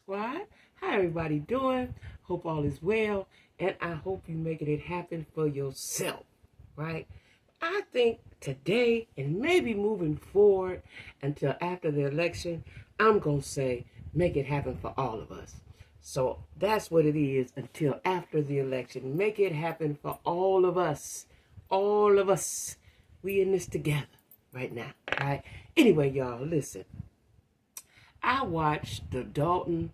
Squad. How everybody doing? Hope all is well, and I hope you making it happen for yourself, right? I think today and maybe moving forward until after the election, I'm going to say make it happen for all of us. So that's what it is until after the election. Make it happen for all of us. All of us. We in this together right now, right? Anyway, y'all, listen. I watched the Dalton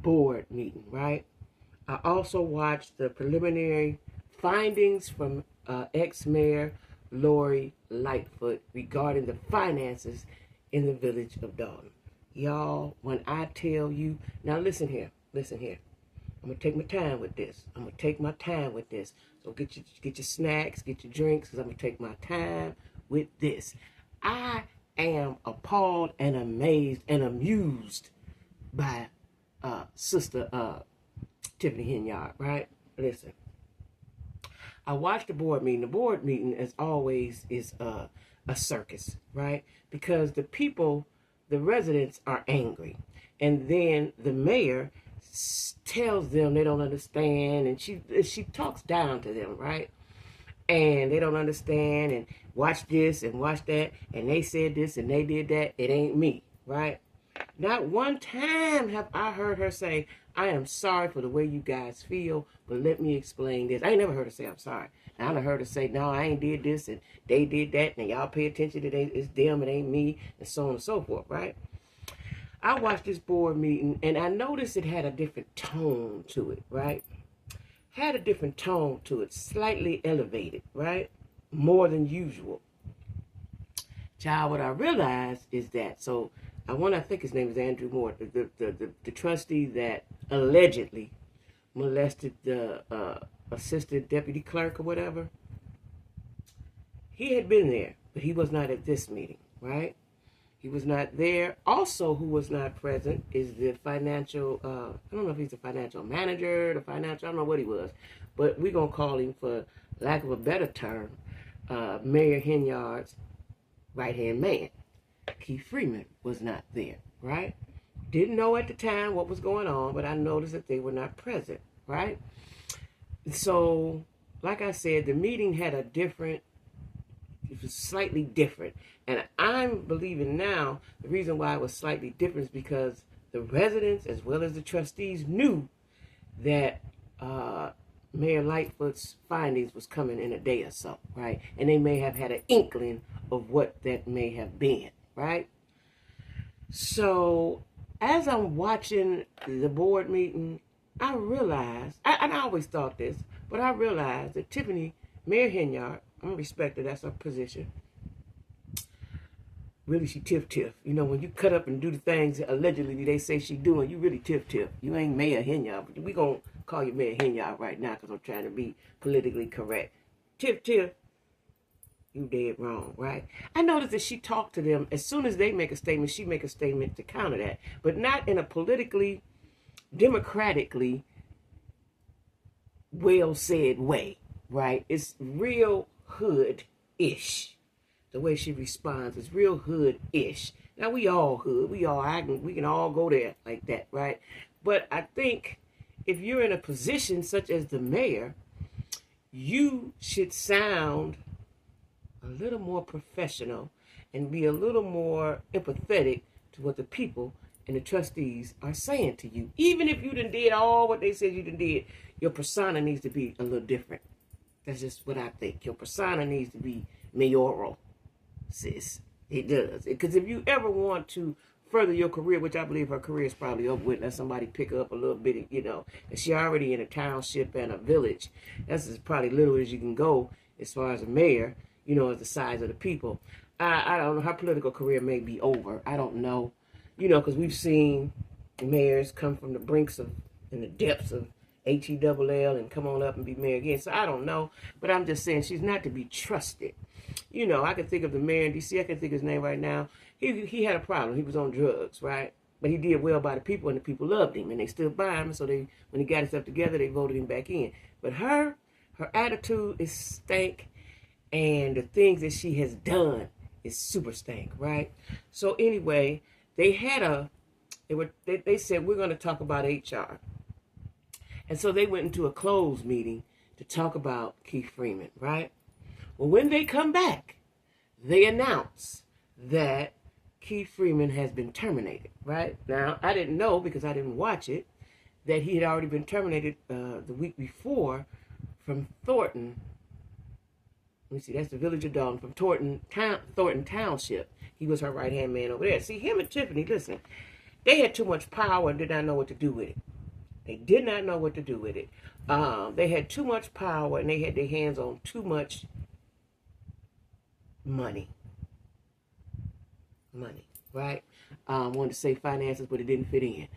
board meeting, right? I also watched the preliminary findings from ex-mayor Lori Lightfoot regarding the finances in the village of Dalton. Y'all, when I tell you, now listen here. I'm gonna take my time with this. So get your snacks, get your drinks, because I'm gonna take my time with this. I am appalled and amazed and amused by Sister Tiffany Henyard, right? Listen, I watched the board meeting. The board meeting, as always, is a circus, right? Because the people, the residents, are angry, and then the mayor tells them they don't understand, and she talks down to them, right? And they don't understand, and watch this and watch that, and they said this and they did that. It ain't me, right? Not one time have I heard her say, I am sorry for the way you guys feel, but let me explain this. I ain't never heard her say, I'm sorry. And I done heard her say, no, I ain't did this, and they did that, and y'all pay attention to it's them, it ain't me, and so on and so forth, right? I watched this board meeting, and I noticed it had a different tone to it, right? Had a different tone to it, slightly elevated, right? More than usual. Child, what I realized is that, so I think his name is Andrew Moore, the trustee that allegedly molested the assistant deputy clerk or whatever. He had been there, but he was not at this meeting, right? He was not there. Also, who was not present is the financial, I don't know if he's the financial manager, I don't know what he was, but we're going to call him, for lack of a better term, Mayor Henyard's right-hand man. Keith Freeman was not there, right? Didn't know at the time what was going on, but I noticed that they were not present, right? So, like I said, the meeting had it was slightly different. And I'm believing now the reason why it was slightly different is because the residents as well as the trustees knew that Mayor Lightfoot's findings was coming in a day or so, right? And they may have had an inkling of what that may have been, right? So as I'm watching the board meeting, I realized, and I always thought this, but I realized that Tiffany, Mayor Henyard, I'm going to respect her, that's her position. Really, she tiff. You know, when you cut up and do the things allegedly they say she doing, you really tiff. You ain't Mayor Henyard, but we going to call you Mayor Henyard right now because I'm trying to be politically correct. Tiff, you dead wrong, right? I noticed that she talked to them. As soon as they make a statement, she make a statement to counter that, but not in a politically, democratically well-said way, right? It's real hood-ish. The way she responds is real hood-ish. Now, we all hood. We can all go there like that, right? But I think if you're in a position such as the mayor, you should sound a little more professional and be a little more empathetic to what the people and the trustees are saying to you. Even if you done did all what they said you done did, your persona needs to be a little different. That's just what I think. Your persona needs to be mayoral, sis. It does. Because if you ever want to further your career, which I believe her career is probably up with, let somebody pick her up a little bit, you know, and she already in a township and a village. That's as probably little as you can go as far as a mayor, you know, as the size of the people. I don't know. Her political career may be over. I don't know. You know, because we've seen mayors come from the brinks of, in the depths of HELL and come on up and be mayor again. So I don't know. But I'm just saying she's not to be trusted. You know, I can think of the mayor in D.C. I can think of his name right now. He had a problem. He was on drugs, right? But he did well by the people, and the people loved him, and they stood by him. So when he got himself together, they voted him back in. But her attitude is stank, and the things that she has done is super stank, right? So anyway, they had They said, we're going to talk about HR. And so they went into a closed meeting to talk about Keith Freeman, right? Well, when they come back, they announce that Keith Freeman has been terminated, right? Now, I didn't know because I didn't watch it, that he had already been terminated the week before from Thornton. Let me see, that's the village of Dalton, from Thornton Township. He was her right-hand man over there. See, him and Tiffany, listen, they had too much power and did not know what to do with it. They did not know what to do with it. They had too much power and they had their hands on too much money, right? Wanted to say finances, but it didn't fit in.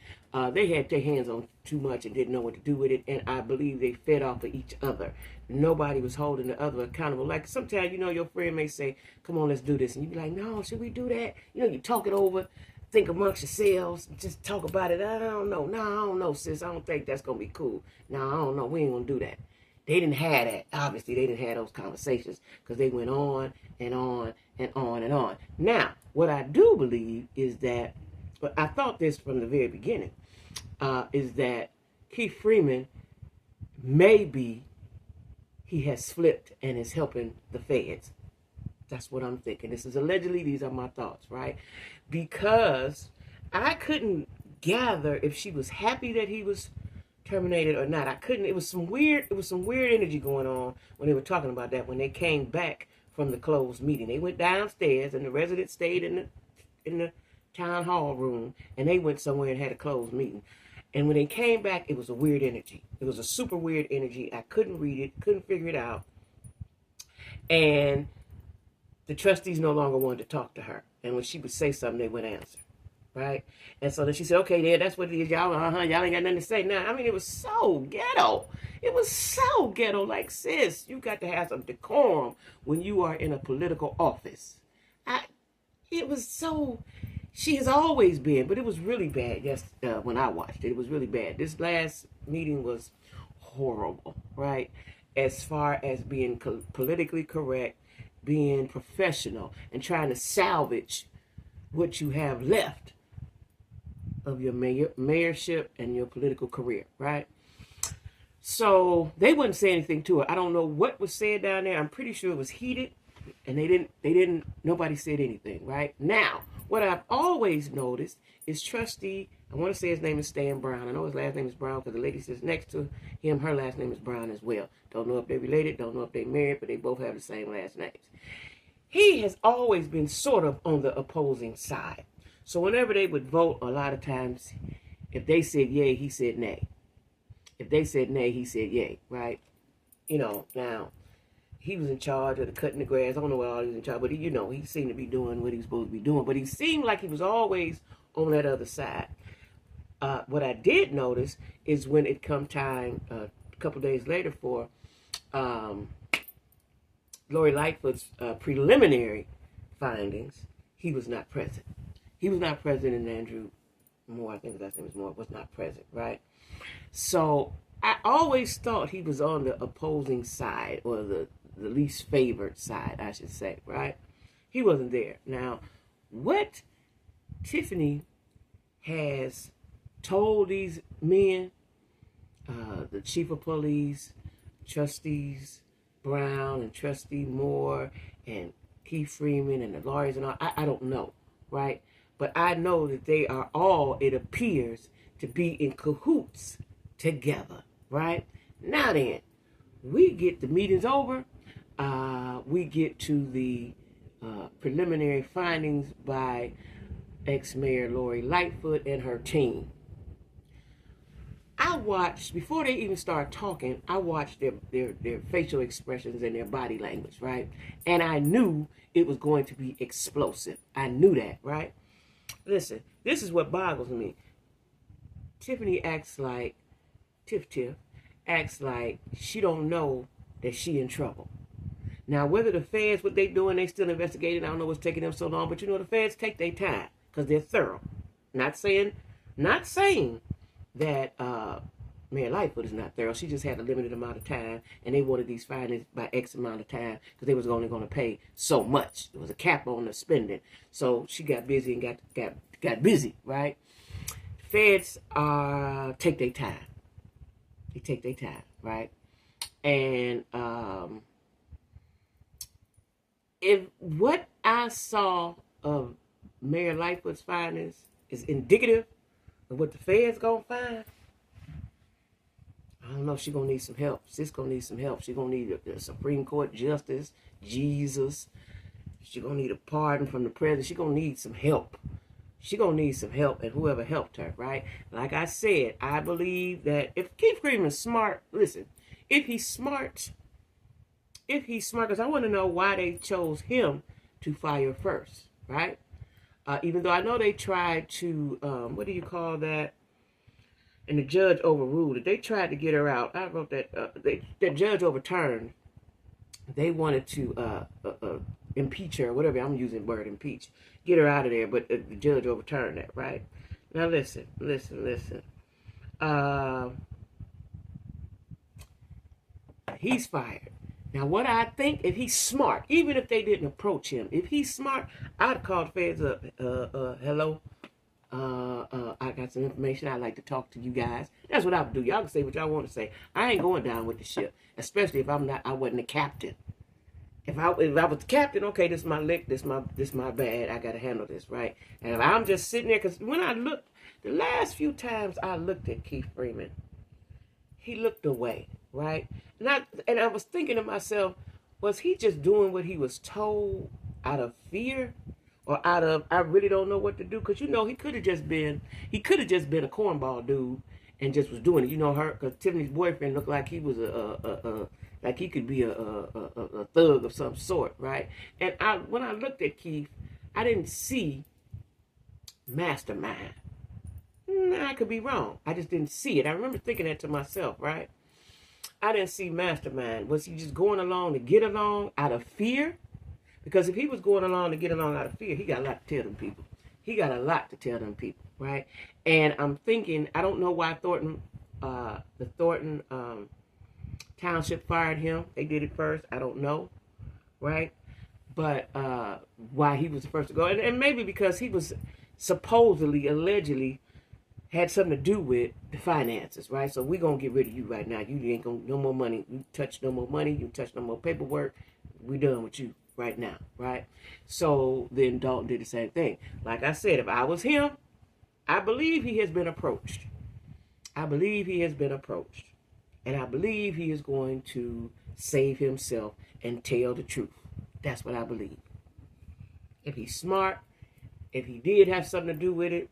They had their hands on too much and didn't know what to do with it, and I believe they fed off of each other. Nobody was holding the other accountable. Like sometimes, your friend may say, come on, let's do this, and you be like, no, should we do that? You talk it over, think amongst yourselves, just talk about it. I don't know. No, I don't know, sis. I don't think that's going to be cool. No, I don't know. We ain't going to do that. They didn't have that. Obviously, they didn't have those conversations because they went on and on and on and on. Now, what I do believe is that, but I thought this from the very beginning, is that Keith Freeman, maybe he has flipped and is helping the feds. That's what I'm thinking. This is allegedly, these are my thoughts, right? Because I couldn't gather if she was happy that he was terminated or not. I couldn't. It was some weird energy going on when they were talking about that when they came back from the closed meeting. They went downstairs and the residents stayed in the town hall room, and they went somewhere and had a closed meeting. And when they came back, it was a weird energy. It was a super weird energy. I couldn't read it, couldn't figure it out. And the trustees no longer wanted to talk to her. And when she would say something, they would answer. Right? And so then she said, okay, yeah, that's what it is. Y'all ain't got nothing to say now. I mean, it was so ghetto. It was so ghetto. Like, sis, you got to have some decorum when you are in a political office. It was so, she has always been, but it was really bad. Yes, when I watched it, it was really bad. This last meeting was horrible, right? As far as being politically correct, being professional, and trying to salvage what you have left of your mayorship and your political career, right? So they wouldn't say anything to her. I don't know what was said down there. I'm pretty sure it was heated, and nobody said anything, right? Now, what I've always noticed is trustee, I want to say his name is Stan Brown. I know his last name is Brown because the lady sits next to him, her last name is Brown as well. Don't know if they're related, don't know if they're married, but they both have the same last names. He has always been sort of on the opposing side. So whenever they would vote, a lot of times, if they said yay, he said nay. If they said nay, he said yay, right? Now, he was in charge of the cutting the grass. I don't know what all he was in charge, but he seemed to be doing what he was supposed to be doing. But he seemed like he was always on that other side. What I did notice is when it come time, a couple days later for Lori Lightfoot's preliminary findings, he was not present. He was not present, and Andrew Moore, I think his last name is Moore, was not present, right? So I always thought he was on the opposing side, or the least favored side, I should say, right? He wasn't there. Now, what Tiffany has told these men, the chief of police, trustees Brown and trustee Moore and Keith Freeman and the lawyers and all, I don't know, right? But I know that they are all, it appears, to be in cahoots together, right? Now then, we get the meetings over. We get to the preliminary findings by ex-mayor Lori Lightfoot and her team. I watched, before they even start talking, I watched their facial expressions and their body language, right? And I knew it was going to be explosive. I knew that, right? Listen, this is what boggles me. Tiffany acts like, Tiff acts like she don't know that she in trouble. Now, whether the feds, what they doing, they still investigating. I don't know what's taking them so long, but the feds take their time because they're thorough. Not saying that Mayor Lightfoot is not thorough. She just had a limited amount of time, and they wanted these findings by X amount of time because they was only going to pay so much. There was a cap on the spending, so she got busy and got busy, right? Feds take their time. They take their time, right? And if what I saw of Mayor Lightfoot's findings is indicative of what the Fed's gonna find, I don't know. She's gonna need some help. Sis gonna need some help. She's gonna need a Supreme Court justice, Jesus. She's gonna need a pardon from the president. She's gonna need some help. She's gonna need some help, and whoever helped her, right? Like I said, I believe that if Keith Freeman's smart, listen, if he's smart, because I want to know why they chose him to fire first, right? Even though I know they tried to, what do you call that? And the judge overruled it. They tried to get her out. I wrote that. The judge overturned. They wanted to impeach her, whatever. I'm using the word impeach. Get her out of there, but the judge overturned that, right? Now listen. He's fired. Now, what I think, if he's smart, even if they didn't approach him, if he's smart, I'd call the feds up. Hello. I got some information. I'd like to talk to you guys. That's what I would do. Y'all can say what y'all want to say. I ain't going down with the ship, especially if I wasn't the captain. If I was the captain, okay, this is my lick, this my bad. I gotta handle this, right? And if I'm just sitting there, because when I looked, the last few times I looked at Keith Freeman, he looked away, right? And I was thinking to myself, was he just doing what he was told out of fear? Or out of, I really don't know what to do. Because, he could have just been a cornball dude and just was doing it. Because Tiffany's boyfriend looked like he was like he could be a thug of some sort, right? And when I looked at Keith, I didn't see mastermind. I could be wrong. I just didn't see it. I remember thinking that to myself, right? I didn't see mastermind. Was he just going along to get along out of fear? Because if he was going along to get along out of fear, he got a lot to tell them people. He got a lot to tell them people, right? And I'm thinking, I don't know why the Thornton Township fired him. They did it first. I don't know, right? But why he was the first to go. And maybe because he was supposedly, allegedly, had something to do with the finances, right? So we're going to get rid of you right now. You ain't going to, no more money. You touch no more money. You touch no more paperwork. We're done with you right now, right? So then Dalton did the same thing. Like I said, if I was him, I believe he has been approached. And I believe he is going to save himself and tell the truth. That's what I believe. If he's smart, if he did have something to do with it,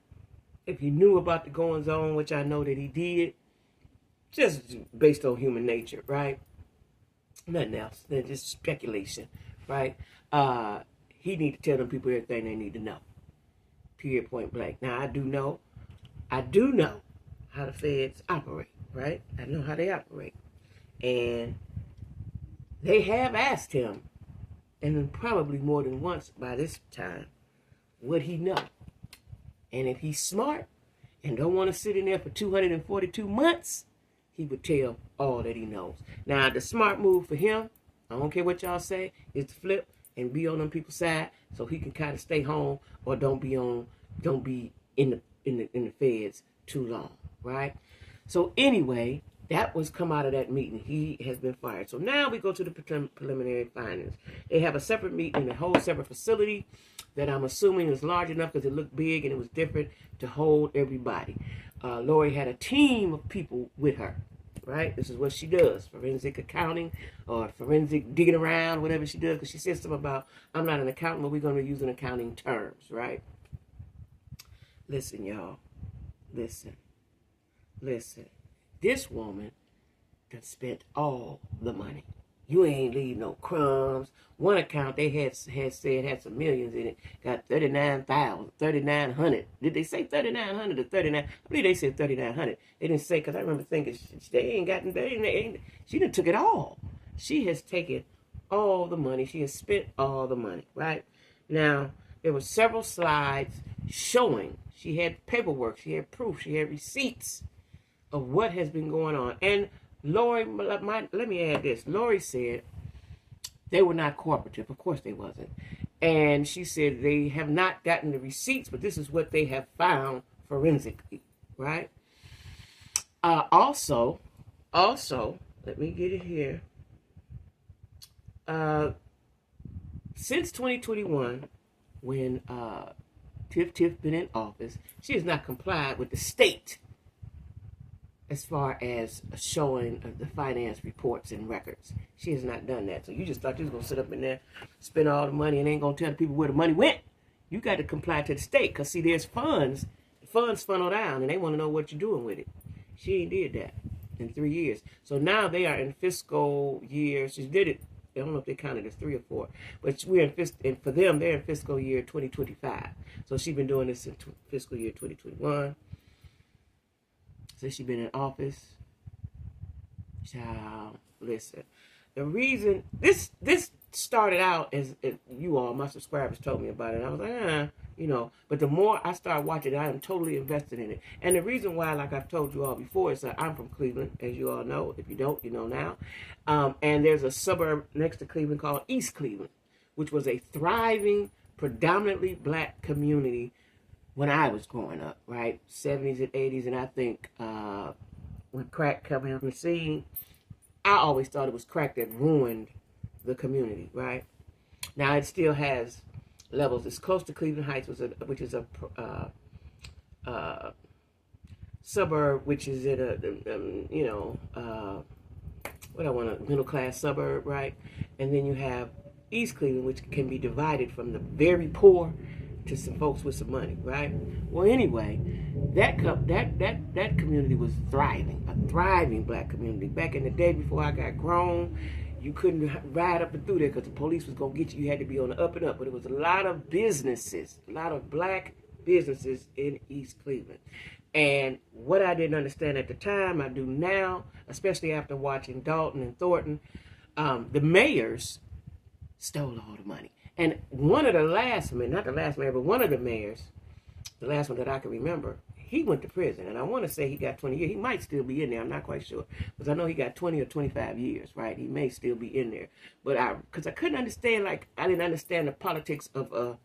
if he knew about the goings on, which I know that he did, just based on human nature, right? Nothing else. They're just speculation, right? He need to tell them people everything they need to know. Period, point blank. Now, I do know how the feds operate, right? I know how they operate. And they have asked him, and probably more than once by this time, would he know? And if he's smart and don't want to sit in there for 242 months, he would tell all that he knows. Now, the smart move for him, I don't care what y'all say, is to flip and be on them people's side so he can kind of stay home or don't be in the feds too long, right? So anyway, that was come out of that meeting. He has been fired. So now we go to the preliminary findings. They have a separate meeting in a whole separate facility that I'm assuming is large enough because it looked big and it was different to hold everybody. Lori had a team of people with her, right? This is what she does, forensic accounting or forensic digging around, whatever she does, because she says something about, I'm not an accountant, but we're going to be using accounting terms, right? Listen, y'all. Listen. This woman done spent all the money. You ain't leave no crumbs. One account they had said had some millions in it. Got 3,900. Did they say 3,900 or 39? I believe they said 3,900. They didn't say, because I remember thinking she done took it all. She has taken all the money. She has spent all the money, right? Now, there were several slides showing. She had paperwork. She had proof. She had receipts of what has been going on. And Lori, let me add this. Lori said they were not cooperative. Of course they wasn't. And she said they have not gotten the receipts, but this is what they have found forensically, right? Also, let me get it here. Since 2021, when Tiff been in office, she has not complied with the state as far as showing the finance reports and records. She has not done that. So you just thought you was going to sit up in there, spend all the money, and ain't going to tell the people where the money went. You got to comply to the state, because, see, there's funds. The funds funnel down, and they want to know what you're doing with it. She ain't did that in 3 years. So now they are in fiscal year. She did it. I don't know if they counted as 3 or 4, but we're in and for them, they're in fiscal year 2025. So she's been doing this in fiscal year 2021. Since she's been in office. Child, listen. The reason this started out as you all, my subscribers told me about it. And I was like, you know. But the more I started watching it, I am totally invested in it. And the reason why, like I've told you all before, is that I'm from Cleveland, as you all know. If you don't, you know now. And there's a suburb next to Cleveland called East Cleveland, which was a thriving, predominantly black community when I was growing up, right? 70s and 80s, and I think when crack came on the scene, I always thought it was crack that ruined the community, right? Now it still has levels. It's close to Cleveland Heights, which is a suburb, which is in a middle class suburb, right? And then you have East Cleveland, which can be divided from the very poor to some folks with some money, right? Well, anyway, that community was thriving, a thriving black community. Back in the day before I got grown, you couldn't ride up and through there because the police was going to get you. You had to be on the up and up. But it was a lot of businesses, a lot of black businesses in East Cleveland. And what I didn't understand at the time, I do now, especially after watching Dalton and Thornton, the mayors stole all the money. And one of the last, not the last mayor, but one of the mayors, the last one that I can remember, he went to prison. And I want to say he got 20 years. He might still be in there. I'm not quite sure. Because I know he got 20 or 25 years, right? He may still be in there. But because I couldn't understand, I didn't understand the politics of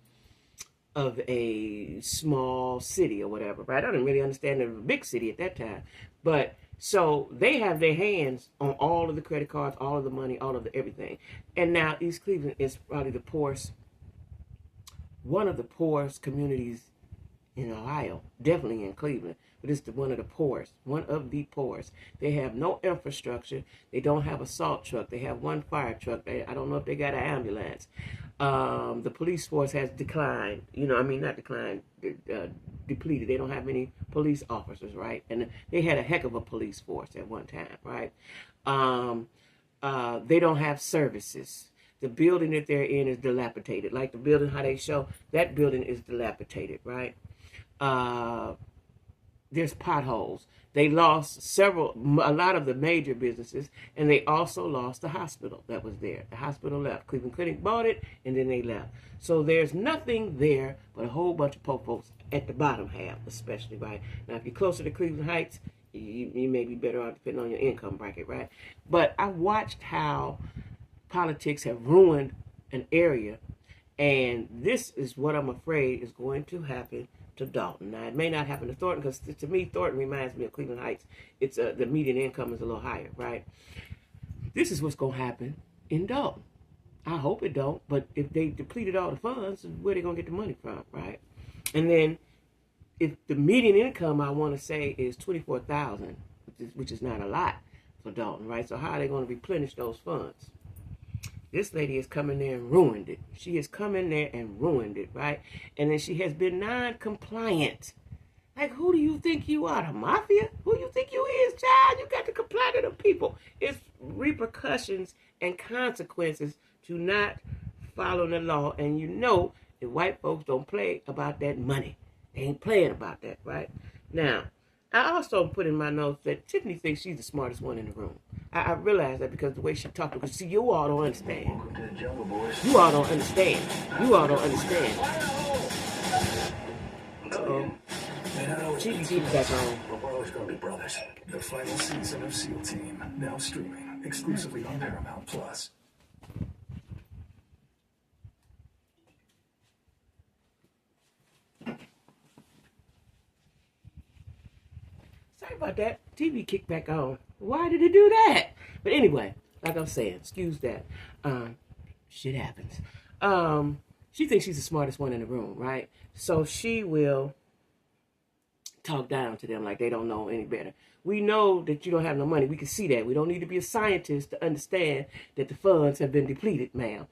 a small city or whatever, right? I didn't really understand the big city at that time. But so they have their hands on all of the credit cards, all of the money, all of the everything. And now East Cleveland is probably the poorest, one of the poorest communities in Ohio, definitely in Cleveland, but it's one of the poorest, one of the poorest. They have no infrastructure. They don't have a salt truck. They have one fire truck. I don't know if they got an ambulance. The police force has declined, not declined, depleted. They don't have any police officers, right? And they had a heck of a police force at one time, right? They don't have services. The building that they're in is dilapidated. Like the building, how they show, that building is dilapidated, right? There's potholes. They lost a lot of the major businesses, and they also lost the hospital that was there. The hospital left. Cleveland Clinic bought it, and then they left. So there's nothing there but a whole bunch of poor folks at the bottom half, especially, right? Now, if you're closer to Cleveland Heights, you may be better off depending on your income bracket, right? But I watched how politics have ruined an area, and this is what I'm afraid is going to happen to Dalton. Now, it may not happen to Thornton, because to me, Thornton reminds me of Cleveland Heights. It's the median income is a little higher, right? This is what's going to happen in Dalton. I hope it don't, but if they depleted all the funds, where they going to get the money from, right? And then, if the median income, I want to say, is $24,000, which is not a lot for Dalton, right? So how are they going to replenish those funds? This lady has come in there and ruined it. She has come in there and ruined it, right? And then she has been non-compliant. Like, who do you think you are, the mafia? Who you think you is, child? You got to comply to the people. It's repercussions and consequences to not following the law. And the white folks don't play about that money. They ain't playing about that, right? Now, I also put in my notes that Tiffany thinks she's the smartest one in the room. I realize that because the way she talked, because see, you all don't understand. Welcome to the jungle, boys. You all don't understand. You all don't understand. She can keep it back on. We're always going to be brothers. The final season of SEAL Team, now streaming exclusively on Paramount Plus. sorry about that. TV kicked back on. Why did it do that? But anyway, like I'm saying, excuse that. Shit happens. She thinks she's the smartest one in the room, right? So she will talk down to them like they don't know any better. We know that you don't have no money. We can see that. We don't need to be a scientist to understand that the funds have been depleted, ma'am.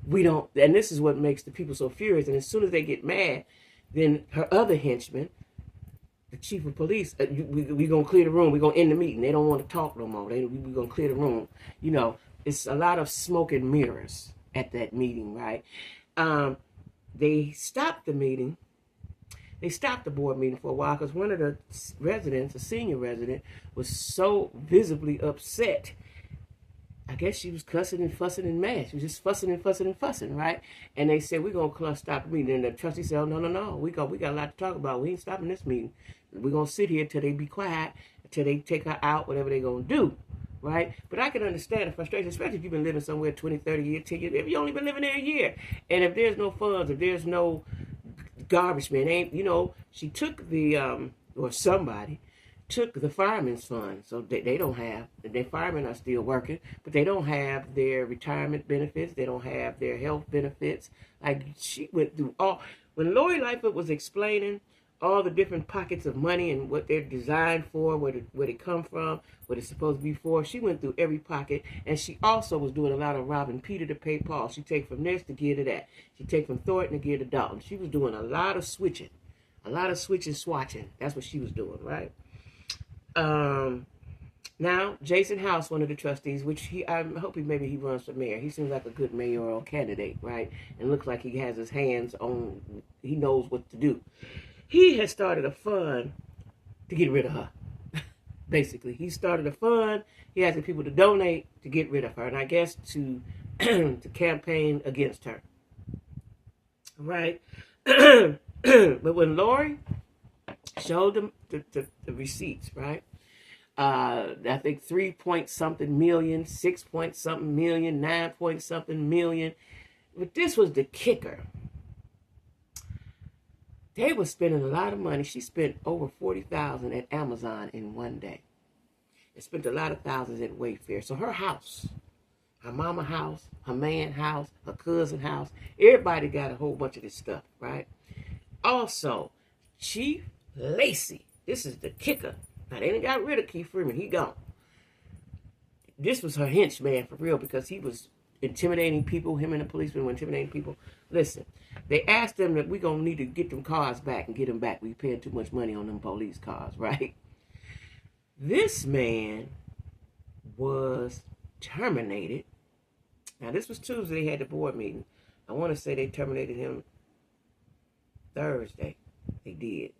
We don't, and this is what makes the people so furious. And as soon as they get mad, then her other henchman, the chief of police, we gonna clear the room. We gonna end the meeting. They don't want to talk no more. We gonna clear the room. You know, it's a lot of smoke and mirrors at that meeting, right? They stopped the meeting. They stopped the board meeting for a while because one of the residents, a senior resident, was so visibly upset. I guess she was cussing and fussing and mad. She was just fussing and fussing and fussing, right? And they said, we're going to stop the meeting. And the trustee said, oh, no. We got a lot to talk about. We ain't stopping this meeting. We're going to sit here till they be quiet, till they take her out, whatever they're going to do, right? But I can understand the frustration, especially if you've been living somewhere 20, 30 years, 10 years, if you only been living there a year. And if there's no funds, if there's no garbage man, she took the, or somebody took the fireman's fund. So they don't have, their firemen are still working, but they don't have their retirement benefits. They don't have their health benefits. Like she went through when Lori Lightfoot was explaining all the different pockets of money and what they're designed for, where they come from, what it's supposed to be for. She went through every pocket, and she also was doing a lot of robbing Peter to pay Paul. She take from this to give to that. She take from Thornton to give to Dalton. She was doing a lot of switching, swatching. That's what she was doing, right? Now Jason House, one of the trustees, which I'm hoping maybe he runs for mayor. He seems like a good mayoral candidate, right? And looks like he has his hands on. He knows what to do. He has started a fund to get rid of her. Basically, he started a fund. He asking people to donate to get rid of her, and I guess to to campaign against her. Right? But when Lori showed them the receipts, right? I think 3-point-something million, 6-point-something million, 9-point-something million. But this was the kicker. They were spending a lot of money. She spent over $40,000 at Amazon in one day. And spent a lot of thousands at Wayfair. So her house, her mama house, her man house, her cousin house, everybody got a whole bunch of this stuff, right? Also, Chief Lacey, this is the kicker. Now, they didn't got rid of Keith Freeman. He gone. This was her henchman for real because he was intimidating people. Him and the policemen were intimidating people. Listen, they asked them that we're going to need to get them cars back and get them back. We paying too much money on them police cars, right? This man was terminated. Now, this was Tuesday. They had the board meeting. I want to say they terminated him Thursday. They did.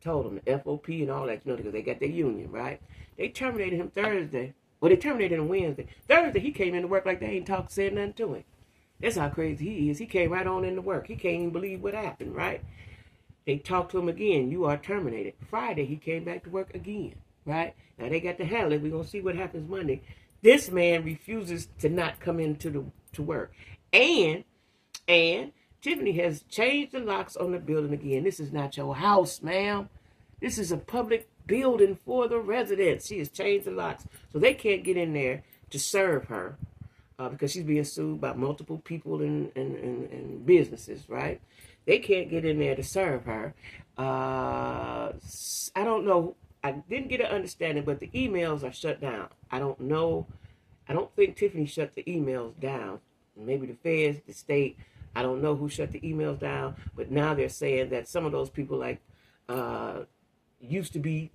Told him the FOP and all that, because they got their union, right? They terminated him Thursday. Well, they terminated him Wednesday. Thursday, he came into work like they ain't said nothing to him. That's how crazy he is. He came right on into work. He can't even believe what happened, right? They talked to him again. You are terminated. Friday, he came back to work again, right? Now, they got to handle it. We're going to see what happens Monday. This man refuses to not come into to work. And Tiffany has changed the locks on the building again. This is not your house, ma'am. This is a public building for the residents. She has changed the locks. So they can't get in there to serve her because she's being sued by multiple people and businesses, right? They can't get in there to serve her. I don't know. I didn't get an understanding, but the emails are shut down. I don't know. I don't think Tiffany shut the emails down. Maybe the feds, the state. I don't know who shut the emails down, but now they're saying that some of those people, like used to be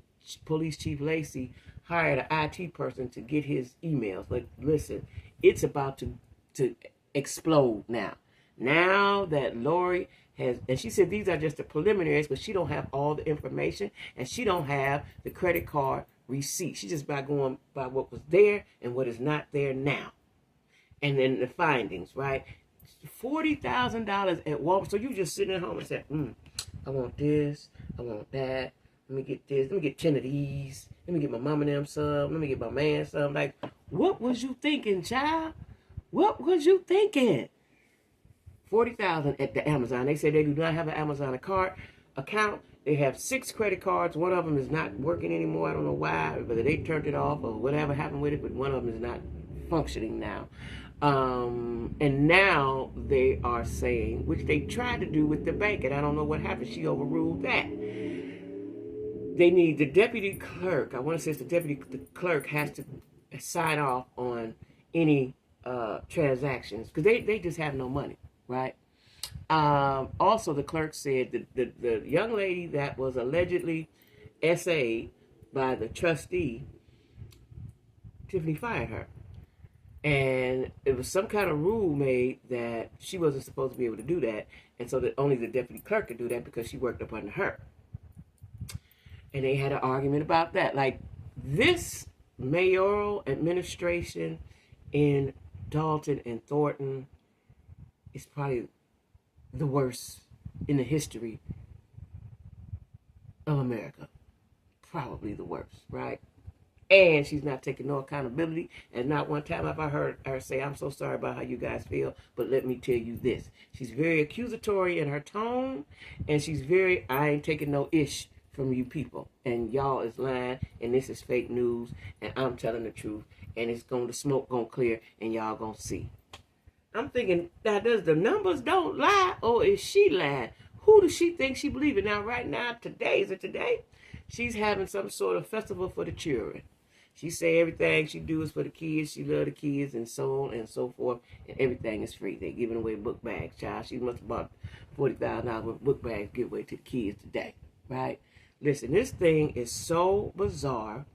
Police Chief Lacey, hired an IT person to get his emails. Like, listen, it's about to explode now. Now that Lori has, and she said these are just the preliminaries, but she don't have all the information, and she don't have the credit card receipt. She's just going by what was there and what is not there now. And then the findings, right? $40,000 at Walmart. So you just sitting at home and say, I want this, I want that. Let me get this. Let me get 10 of these. Let me get my mama and them some. Let me get my man some. Like, what was you thinking, child? What was you thinking? $40,000 at the Amazon. They said they do not have an Amazon account. They have 6 credit cards. One of them is not working anymore. I don't know why, whether they turned it off or whatever happened with it, but one of them is not functioning now. And now they are saying, which they tried to do with the bank, and I don't know what happened. She overruled that. They need the deputy clerk. I want to say it's the clerk has to sign off on any transactions because they just have no money, right? Also, the clerk said that the young lady that was allegedly SA'd by the trustee, Tiffany, fired her. And it was some kind of rule made that she wasn't supposed to be able to do that. And so that only the deputy clerk could do that because she worked up under her. And they had an argument about that. Like, this mayoral administration in Dalton and Thornton is probably the worst in the history of America. Probably the worst, right? And she's not taking no accountability. And not one time have I heard her say, I'm so sorry about how you guys feel, but let me tell you this. She's very accusatory in her tone, and she's very, I ain't taking no ish from you people. And y'all is lying, and this is fake news, and I'm telling the truth. And it's going to smoke, going to clear, and y'all going to see. I'm thinking, now does the numbers don't lie, or is she lying? Who does she think she believing? Now, right now, today, is it today? She's having some sort of festival for the children. She say everything she do is for the kids. She love the kids and so on and so forth. And everything is free. They giving away book bags, child. She must have bought $40,000 worth of book bags to give away to the kids today, right? Listen, this thing is so bizarre,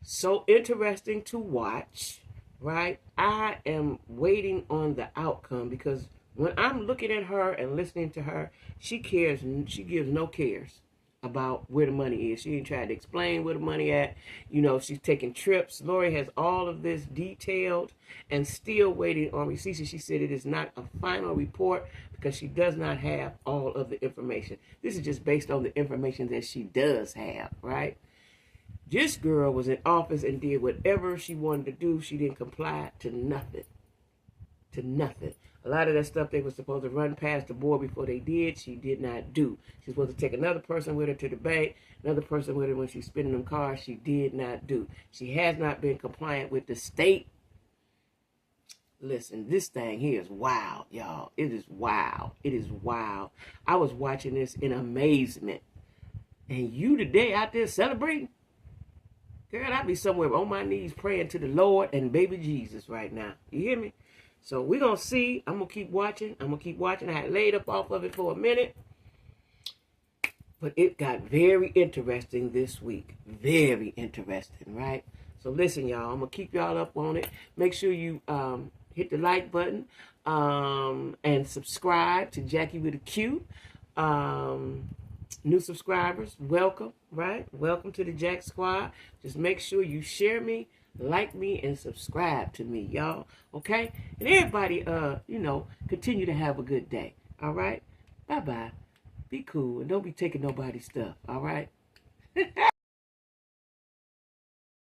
so interesting to watch, right? I am waiting on the outcome because when I'm looking at her and listening to her, she cares. She gives no cares about where the money is. She ain't tried to explain where the money at. You know, she's taking trips. Lori has all of this detailed and still waiting on receipts. She said it is not a final report because she does not have all of the information. This is just based on the information that she does have, right? This girl was in office and did whatever she wanted to do. She didn't comply to nothing. To nothing. A lot of that stuff they were supposed to run past the board before they did, she did not do. She's supposed to take another person with her to the bank, another person with her when she's spending them cars. She did not do. She has not been compliant with the state. Listen, this thing here is wild, y'all. It is wild. It is wild. I was watching this in amazement. And you today out there celebrating? Girl, I'd be somewhere on my knees praying to the Lord and baby Jesus right now. You hear me? So we're going to see. I'm going to keep watching. I had laid up off of it for a minute. But it got very interesting this week. Very interesting, right? So listen, y'all. I'm going to keep y'all up on it. Make sure you hit the like button and subscribe to Jackie with a Q. New subscribers, welcome, right? Welcome to the Jack Squad. Just make sure you share me, like me, and subscribe to me, y'all. Okay? And everybody, continue to have a good day. All right? Bye-bye. Be cool and don't be taking nobody's stuff. All right?